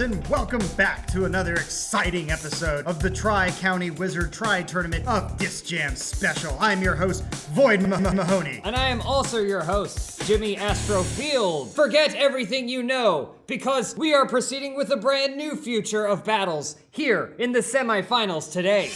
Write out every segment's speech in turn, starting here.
and welcome back to another exciting episode of the Tri-County Wizard Tri-Tournament of Disc Jam Special. I'm your host, Void Mahoney. And I am also your host, Jimmy Astrofield. Forget everything you know, because we are proceeding with a brand new future of battles here in the semifinals today.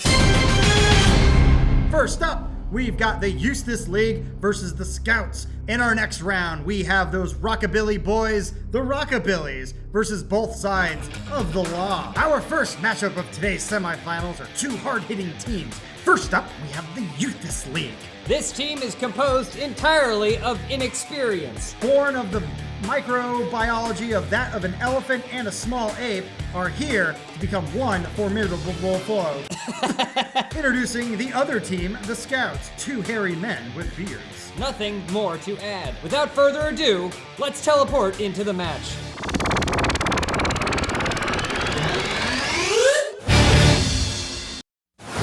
First up, we've got the Eustace League versus the Scouts. In our next round, we have those Rockabilly boys, the Rockabillys, versus both sides of the law. Our first matchup of today's semifinals are two hard-hitting teams. First up, we have the Eustace League. This team is composed entirely of inexperience. Born of the microbiology of that of an elephant and a small ape, are here to become one formidable foe. Introducing the other team, the Scouts, two hairy men with beards. Nothing more to add. Without further ado, let's teleport into the match.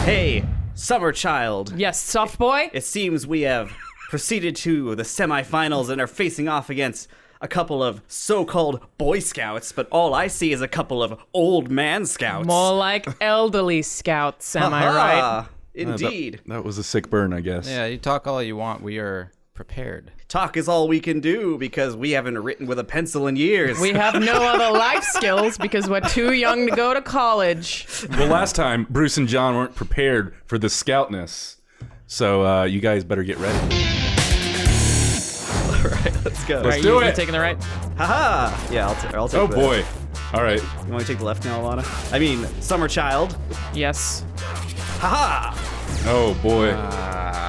Hey, Summer Child. Yes, soft boy? It seems we have proceeded to the semifinals and are facing off against a couple of so-called Boy Scouts, but all I see is a couple of old man scouts. More like elderly scouts, am I right? Indeed. That was a sick burn, I guess. Yeah, you talk all you want. We are prepared. Talk is all we can do because we haven't written with a pencil in years. We have no other life skills because we're too young to go to college. Well, last time, Bruce and John weren't prepared for the scoutness. So you guys better get ready. All right, let's go. Let's do it. You taking the right? Haha. Yeah, I'll take Oh, the- boy. All right. You want to take the left now, Alana? I mean, Summer Child. Yes. Haha. Oh, boy.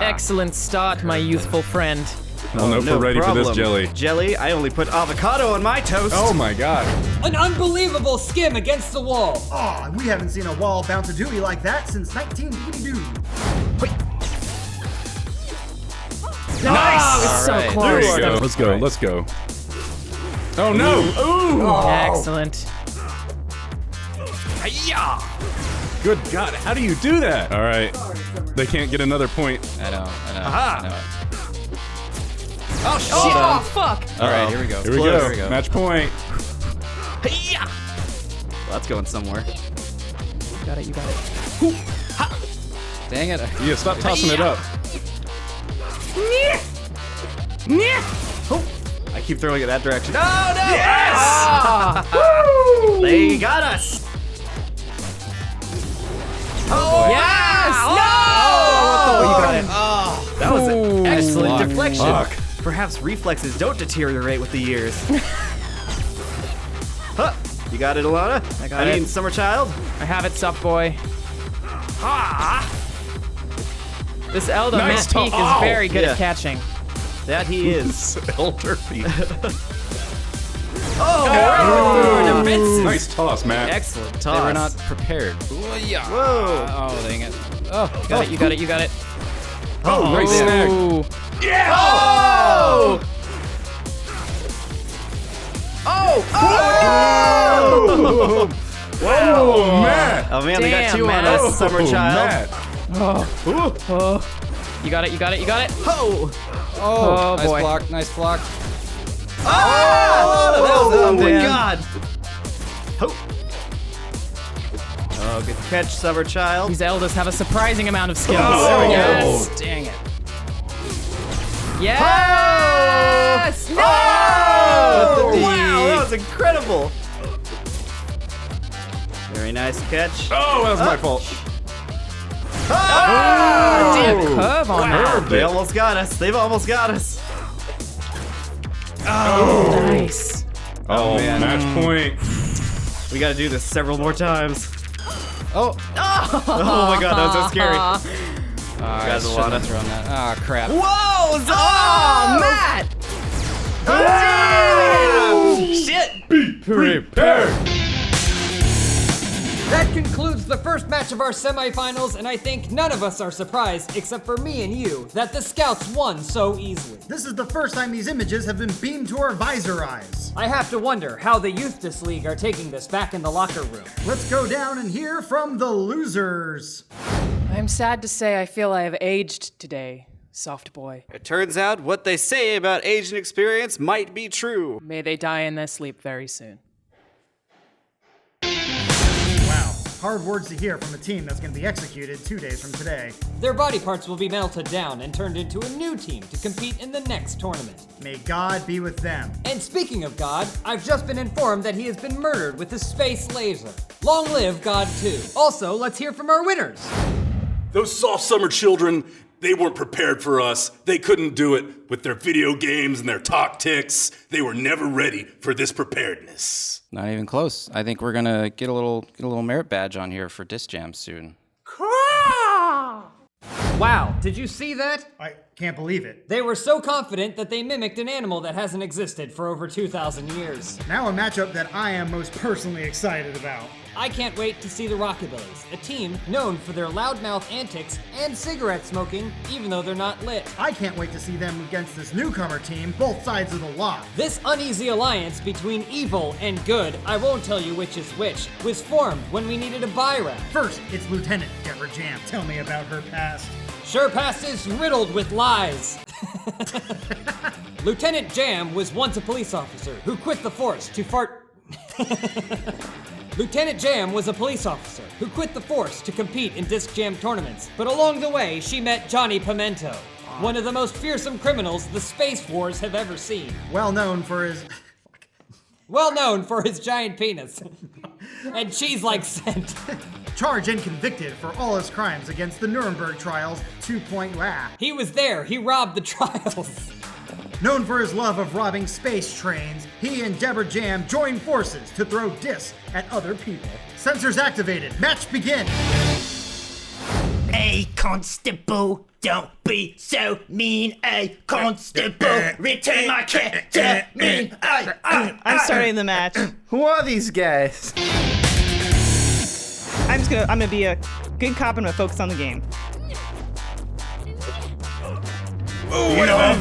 Excellent start, my youthful friend. I don't know if we're ready for this jelly. Jelly? I only put avocado on my toast. Oh, my God. An unbelievable skim against the wall. Aw, we haven't seen a wall bounce a doogie like that since 1982. Nice! Oh, so right. close. There you go. That Let's go. Let's go. Oh, no. Ooh. Excellent. Hi-ya! Good God. How do you do that? All right. They can't get another point. I know. Aha. I know. Oh, shit! Oh, fuck! All right, here we go. Here we close. go. Here we go. Match point. Hi-ya! Well, that's going somewhere. You got it, you got it. Dang it. Yeah, stop tossing it up. I keep throwing it that direction. Oh, no! Yes! They got us! Oh, Yes! Oh, No! you got it. That was an excellent Fuck. deflection. Fuck. Perhaps reflexes don't deteriorate with the years. Huh. You got it, Alana? I got I it. mean, Summer Child? I have it, soft boy. Ah! This elder Nice Matt Peak to- oh, is very good yeah. at catching. That he is. Elder feet. Oh! Defenses. Nice toss, Matt. Excellent They toss. were not prepared. Whoa. Oh, dang it. Oh, You got it, you got it, you got it. Oh, nice snag. Ooh. Oh! Oh! Oh! Whoa, Matt. Oh man, they got Damn, two on Matt. us, Summer Child. Matt. Oh. You got it, you got it, you got it. Oh! Oh, nice boy. block. Nice block. Oh, that was Oh, my man. God! Oh. Oh, good catch, Summer Child. These elders have a surprising amount of skills. Oh. Yes! Dang it. Yes! No! Oh, D. wow, that was incredible. Very nice catch. Oh, that was my fault. Damn curve on that. They almost got us. They've almost got us. Nice. Oh, man. match point. We gotta do this several more times. Oh. Oh my God, that was so scary. I Guys, shouldn't Alana. have thrown that. Ah, crap. Whoa! Oh, Matt! Shit! Prepare. That concludes the first match of our semifinals, and I think none of us are surprised, except for me and you, that the Scouts won so easily. This is the first time these images have been beamed to our visor eyes. I have to wonder how the Eustace League are taking this back in the locker room. Let's go down and hear from the losers. I'm sad to say I feel I have aged today, soft boy. It turns out what they say about age and experience might be true. May they die in their sleep very soon. hard words to hear from a team that's going to be executed 2 days from today. Their body parts will be melted down and turned into a new team to compete in the next tournament. May God be with them. And speaking of God, I've just been informed that he has been murdered with a space laser. Long live God 2. Also, let's hear from our winners. Those soft summer children, they weren't prepared for us. They couldn't do it with their video games and their talk ticks. They were never ready for this preparedness. Not even close. I think we're gonna get a little merit badge on here for Disc Jam soon. Wow, did you see that? I can't believe it. They were so confident that they mimicked an animal that hasn't existed for over 2,000 years. Now a matchup that I am most personally excited about. I can't wait to see the Rockabillys, a team known for their loudmouth antics and cigarette smoking, even though they're not lit. I can't wait to see them against this newcomer team, both sides of the law. This uneasy alliance between evil and good, I won't tell you which is which, was formed when we needed a buy-rap. First, it's Lieutenant Deborah Jam. Tell me about her past. Sure past is riddled with lies. Lieutenant Jam was once a police officer who quit the force to Lieutenant Jam was a police officer who quit the force to compete in Disc Jam tournaments, but along the way, she met Johnny Pimento, one of the most fearsome criminals the Space Wars have ever seen. Well known for his giant penis and cheese-like scent. charged and convicted for all his crimes against the Nuremberg trials 2.0. He was there, he robbed the trials. Known for his love of robbing space trains, he and Deborah Jam joined forces to throw discs at other people. Sensors activated. Match begin. Hey, Constable, don't be so mean. Hey, Constable, return my ketamine. I'm starting the match. Who are these guys? I'm gonna be a good cop and I'm gonna focus on the game. Oh, what about?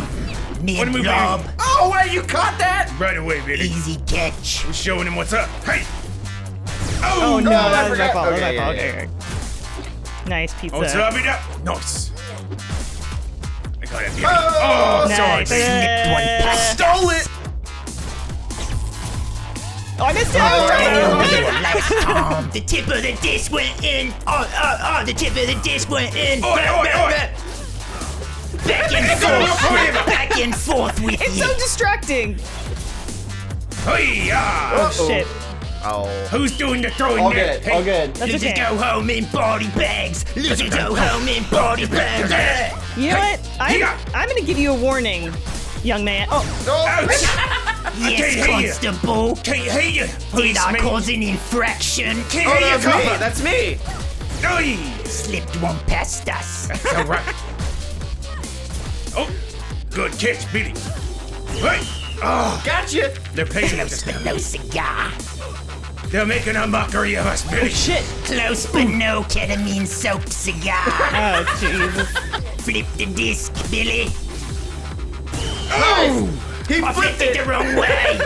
Mid lob, Oh, wait, you caught that? Right away, Billy. easy catch. We're showing him what's up. Hey! Oh no, that was my forgot. fault. Okay, That was my fault. yeah, Okay. Nice pizza. Oh, stop it up. Nice. I got it, Billy. Oh, sorry, Nice. baby. Slipped one past. Stole it! Oh, I missed it! The tip of the disc went in. The tip of the disc went in. Oi, oi, oi. Back and forth with It's you. so distracting. Hey, Oh shit. Oh. Who's doing the throwing All there? good, all good. That's Losers okay. go home in body bags. Losers go home in body bags. You know what? I'm gonna give you a warning, young man. Oh, Ouch! Yes, can't hear you. Constable. Can't hear you. Did Police I man. cause an infraction? Can't Oh, hear you, that's me. copper. That's me. Oi. Slipped one past us. All right. Oh, good catch, Billy. Hey. Oh, Gotcha. they're playing Close us. but no cigar. They're making a mockery of us, Billy. shit. Close but no ketamine soaked cigar. Oh, Jesus. Flip the disc, Billy. Oh! He I flipped it the wrong way.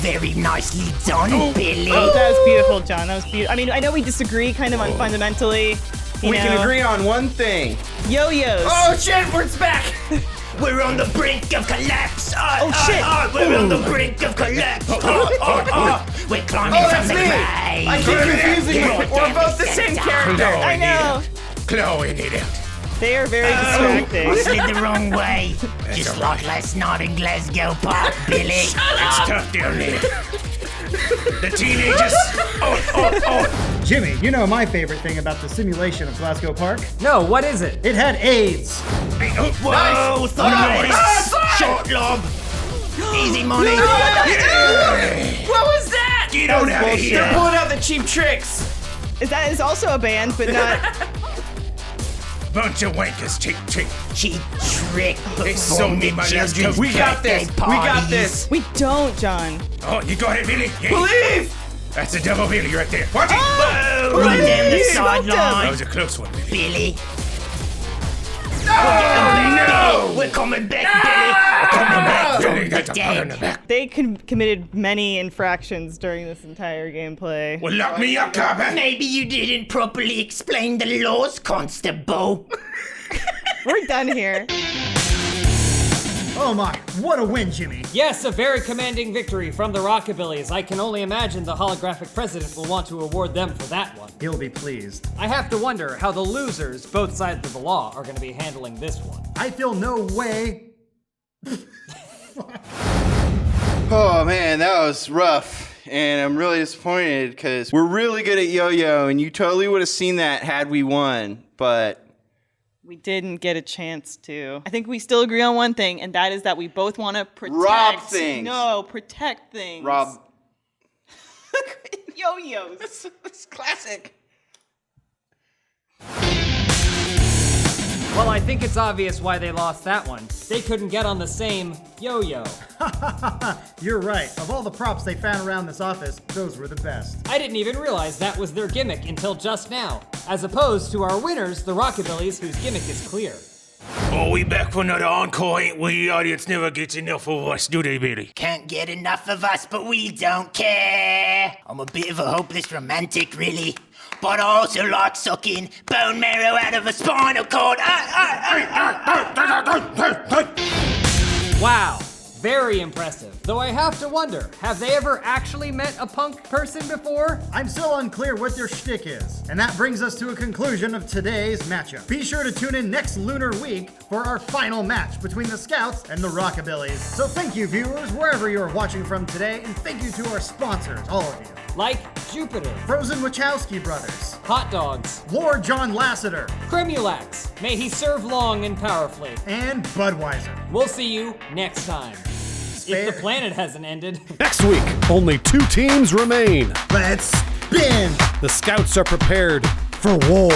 Very nicely done, Billy. That was beautiful, John. That was beautiful. I mean, I know we disagree kind of on fundamentally. We can agree on one thing. Yo-yos. Oh shit, it's back! We're on the brink of collapse. shit. We're on the brink of collapse. We're climbing Oh, from that's the me! grave. I keep confusing You're them. We're both the same character. I know. Clawing it out. They are very distracting. I slid the wrong way. Just like last night in Glasgow Park, Billy. It's tough down there. The teenagers. Oh. Jimmy, you know my favorite thing about the simulation of Glasgow Park? No, what is it? It had AIDS. Hey, oh, Whoa, thrice. Short lob. Easy money. What was that? Get on out of here. They're pulling out the cheap tricks. That is also a band, but not. Bunch of wankers. Cheap. Cheap trick. They sold me my last coat. We got this. We got this. We don't, John. Oh, you got it, Billy? Yeah. Believe! That's a double Billy right there. Watch it. Whoa, run down the You smoked That sideline, was a close one, Billy. Billy. Oh, We're coming back, Billy. We're coming back Billy from got the the put on the dead. back. They committed many infractions during this entire gameplay. Well, lock me up, copper. Maybe you didn't properly explain the laws, Constable. We're done here. Oh my, what a win, Jimmy. Yes, a very commanding victory from the Rockabillys. I can only imagine the holographic president will want to award them for that one. He'll be pleased. I have to wonder how the losers, both sides of the law, are going to be handling this one. I feel no way. Oh man, that was rough. And I'm really disappointed because we're really good at yo-yo and you totally would have seen that had we won, but We didn't get a chance to. I think we still agree on one thing, and that is that we both want to protect. Rob things. No, protect things. Rob. Yo-yos. It's classic. Well, I think it's obvious why they lost that one. They couldn't get on the same yo-yo. You're right. Of all the props they found around this office, those were the best. I didn't even realize that was their gimmick until just now. As opposed to our winners, the Rockabillys, whose gimmick is clear. Oh, we back for another encore, ain't we? Audience never gets enough of us, do they, Billy? Can't get enough of us, but we don't care. I'm a bit of a hopeless romantic, really. But I also like sucking bone marrow out of a spinal cord. Wow, very impressive. Though I have to wonder, have they ever actually met a punk person before? I'm still unclear what their shtick is. And that brings us to a conclusion of today's matchup. Be sure to tune in next lunar week for our final match between the Scouts and the Rockabillys. So thank you, viewers, wherever you're watching from today, and thank you to our sponsors, all of you. Like Jupiter, Frozen Wachowski Brothers, Hot Dogs, Lord John Lasseter, Cremulax, may he serve long and powerfully, and Budweiser. We'll see you next time. If the planet hasn't ended. Next week, only 2 teams remain. Let's spin! The Scouts are prepared for war.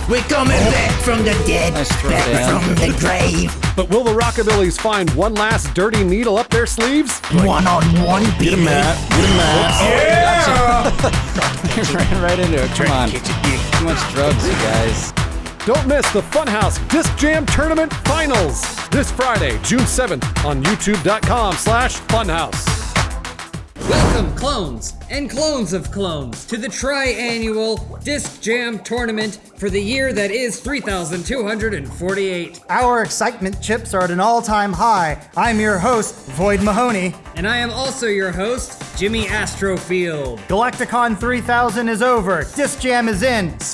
We're coming back from the dead, back from the grave. But will the Rockabillys find one last dirty needle up their sleeves? One-on-one, Get him, Matt. You ran right into it. Come on. Too much drugs, you guys. Don't miss the Funhaus Disc Jam Tournament Finals this Friday, June 7th on youtube.com/funhouse. Welcome, clones and clones of clones, to the tri-annual Disc Jam Tournament for the year that is 3248. Our excitement chips are at an all-time high. I'm your host, Void Mahoney. And I am also your host, Jimmy Astrofield. Galacticon 3000 is over. Disc Jam is in.